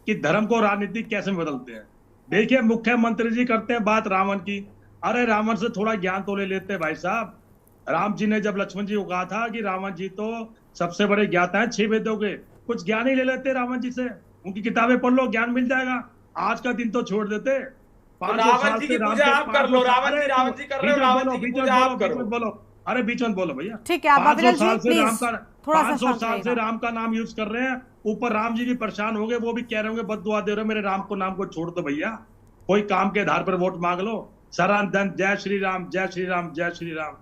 कि धर्म को राजनीति कैसे बदलते हैं। देखिए मुख्यमंत्री जी करते हैं बात रावण की, अरे रावण से थोड़ा ज्ञान तो ले लेते हैं भाई साहब। राम जी ने जब लक्ष्मण जी को कहा था कि रावण जी तो सबसे बड़े ज्ञाता हैं 6 वेदों के, कुछ ज्ञान ही ले लेते रावण जी से, उनकी किताबें पढ़ लो, ज्ञान मिल जाएगा। आज का दिन तो छोड़ देते, 500 साल से राम आप कर लो, रावण जी कर रहे हो, रावण जी की पूजा आप करो। बोलो, अरे बीच में बोलो भैया, ठीक है। 500 साल से राम का 500 साल से राम का नाम यूज कर रहे हैं, ऊपर राम जी भी परेशान हो गए, वो भी कह रहे होंगे बद्दुआ दे रहे हो मेरे राम को, नाम को छोड़ दो भैया, कोई काम के आधार पर वोट मांग लो। सराधन जय श्री राम, जय श्री राम, जय श्री राम,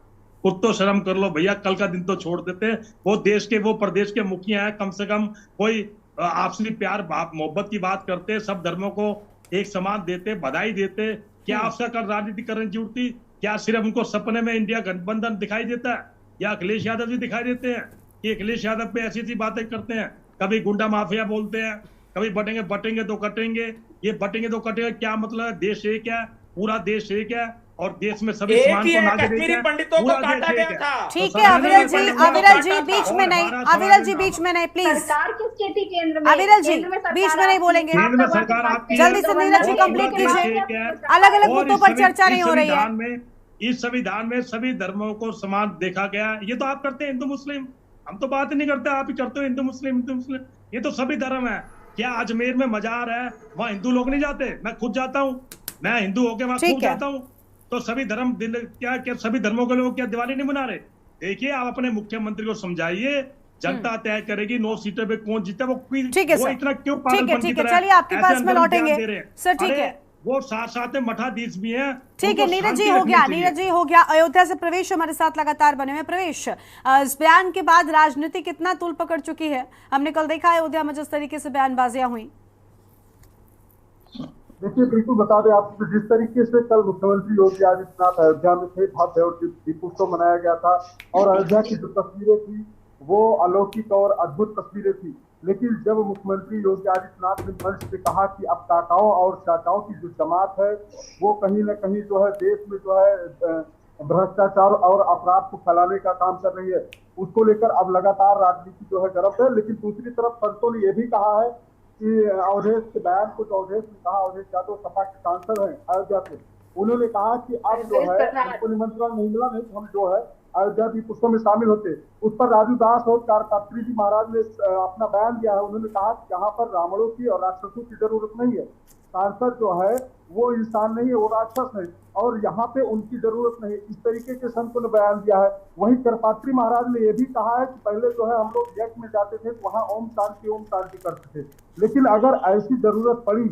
खुद तो शर्म कर लो भैया, कल का दिन तो छोड़ देते। वो देश के, वो प्रदेश के मुखिया है, कम से कम कोई आपसी प्यार मोहब्बत की बात करते, सब धर्मों को एक समान देते, बधाई देते। क्या आपसे कर राजनीति करने की जरूरत थी? क्या सिर्फ उनको सपने में इंडिया गठबंधन दिखाई देता है, या अखिलेश यादव जी दिखाई देते हैं कि अखिलेश यादव पे ऐसी ऐसी बातें करते हैं, कभी गुंडा माफिया बोलते हैं, कभी बटेंगे तो कटेंगे, ये बटेंगे तो कटेंगे क्या मतलब है? देश एक है, पूरा देश एक है, और देश में सभी एक समान ही को है, नागरिक कश्मीरी है, पंडितों को पूरा काटा देश गया एक था। है। ठीक तो है अविरल जी, अविरल जी बीच में नहीं, अविरल जी बीच में नहीं प्लीज, सरकार किसकी थी केंद्र में? अविरल जी केंद्र में सरकार बीच में नहीं आपकी, बोलेंगे, केंद्र में सरकार आपकी जल्दी से है, नीरज जी और कंप्लीट पूरा देश कीजिए, एक है। अलग अलग और मुद्दों इस पर सवि- चर्चा नहीं इस हो रही है। संविधान में, इस संविधान में सभी धर्मों को समान देखा गया है। ये तो आप करते हैं हिंदू मुस्लिम, हम तो बात ही नहीं करते, आप ही करते हो हिंदू मुस्लिम। ये तो सभी धर्म है। क्या अजमेर में मजार है, वहाँ हिंदू लोग नहीं जाते? मैं खुद जाता हूँ, मैं हिंदू होके वहाँ खूब जाता हूँ। तो सभी धर्म क्या सभी धर्मों के लोग क्या दिवाली नहीं मना रहे? देखिए, आप अपने मुख्यमंत्री को समझाइए, जनता तय करेगी 9 सीटों पे कौन जीता। वो ठीक है वो सर, इतना क्यों ठीक है पागलपन की ठीक है, तरह चलिए आपके ऐसे पास में अंदर लौटेंगे दे रहे हैं? सर, ठीक अरे, है वो साथ में मठाधीश भी हैं। ठीक है उनको नीरज जी शांति हो रखनी गया, चाहिए। नीरज जी हो गया। अयोध्या से प्रवेश हमारे साथ लगातार बने हुए प्रवेश, इस बयान के बाद राजनीति कितना तूल पकड़ चुकी है? हमने कल देखा अयोध्या में जिस तरीके से बयानबाजियां हुई। देखिए, बिल्कुल बता दें आपको, जिस तरीके से कल मुख्यमंत्री योगी आदित्यनाथ अयोध्या में थे, भव्य और दीपोत्सव मनाया गया था, और अयोध्या की जो तस्वीरें थी वो अलौकिक और अद्भुत तस्वीरें थी। लेकिन जब मुख्यमंत्री योगी आदित्यनाथ ने मंच पे कहा कि अब काकाओं और चाचाओं की जो जमात है वो कहीं न कहीं जो है देश में जो है भ्रष्टाचार और अपराध को फैलाने का काम कर रही है, उसको लेकर अब लगातार राजनीति जो है गर्म है। लेकिन दूसरी तरफ संतों ने यह भी कहा है कि अवधेश के बयान को जो अवधेश ने कहा, अवधेश यादव सपा के सांसद हैं अयोध्या से, उन्होंने कहा कि अब जो है हमको निमंत्रण नहीं मिला, नहीं तो हम जो है अयोध्या दीपोत्सव में शामिल होते। उस पर राजू दास और कारपात्री जी महाराज ने अपना बयान दिया है। उन्होंने कहा कि यहाँ पर रावणों की और राक्षसों की जरूरत नहीं है, सांसद जो है वो इंसान नहीं है, वो राक्षस है, और यहाँ पे उनकी जरूरत नहीं। इस तरीके के संतों ने बयान दिया है। वहीं करपात्री महाराज ने यह भी कहा है कि पहले जो है हम लोग यज्ञ में जाते थे तो वहाँ ओम शांति करते थे, लेकिन अगर ऐसी जरूरत पड़ी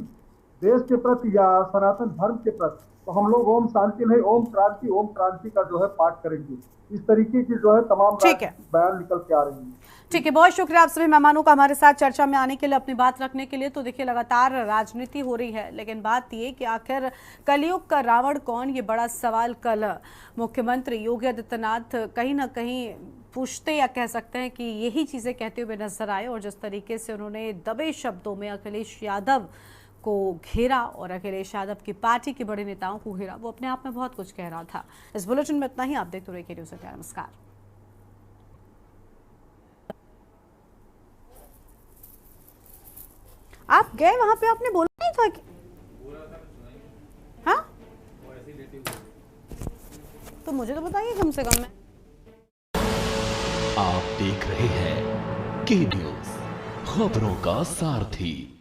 देश के प्रति या सनातन धर्म के प्रति तो हम लोग ओम शांति नहीं ओम क्रांति का जो है पाठ करेंगे। इस तरीके की जो है तमाम बयान निकल के आ रही है। ठीक है, बहुत शुक्रिया आप सभी मेहमानों का हमारे साथ चर्चा में आने के लिए, अपनी बात रखने के लिए। तो देखिए लगातार राजनीति हो रही है, लेकिन बात ये कि आखिर कलयुग का रावण कौन, ये बड़ा सवाल कल मुख्यमंत्री योगी आदित्यनाथ कहीं ना कहीं पूछते या कह सकते हैं कि यही चीजें कहते हुए नजर आए। और जिस तरीके से उन्होंने दबे शब्दों में अखिलेश यादव को घेरा और अखिलेश यादव की पार्टी के बड़े नेताओं को घेरा, वो अपने आप में बहुत कुछ कह रहा था। इस बुलेटिन में इतना ही। आप देखते रहिए न्यूज़ इंडिया। नमस्कार। आप गए वहां पे, आपने बोला नहीं था कि हाँ, तो मुझे तो बताइए कम से कम। में आप देख रहे हैं के न्यूज़, खबरों का सारथी।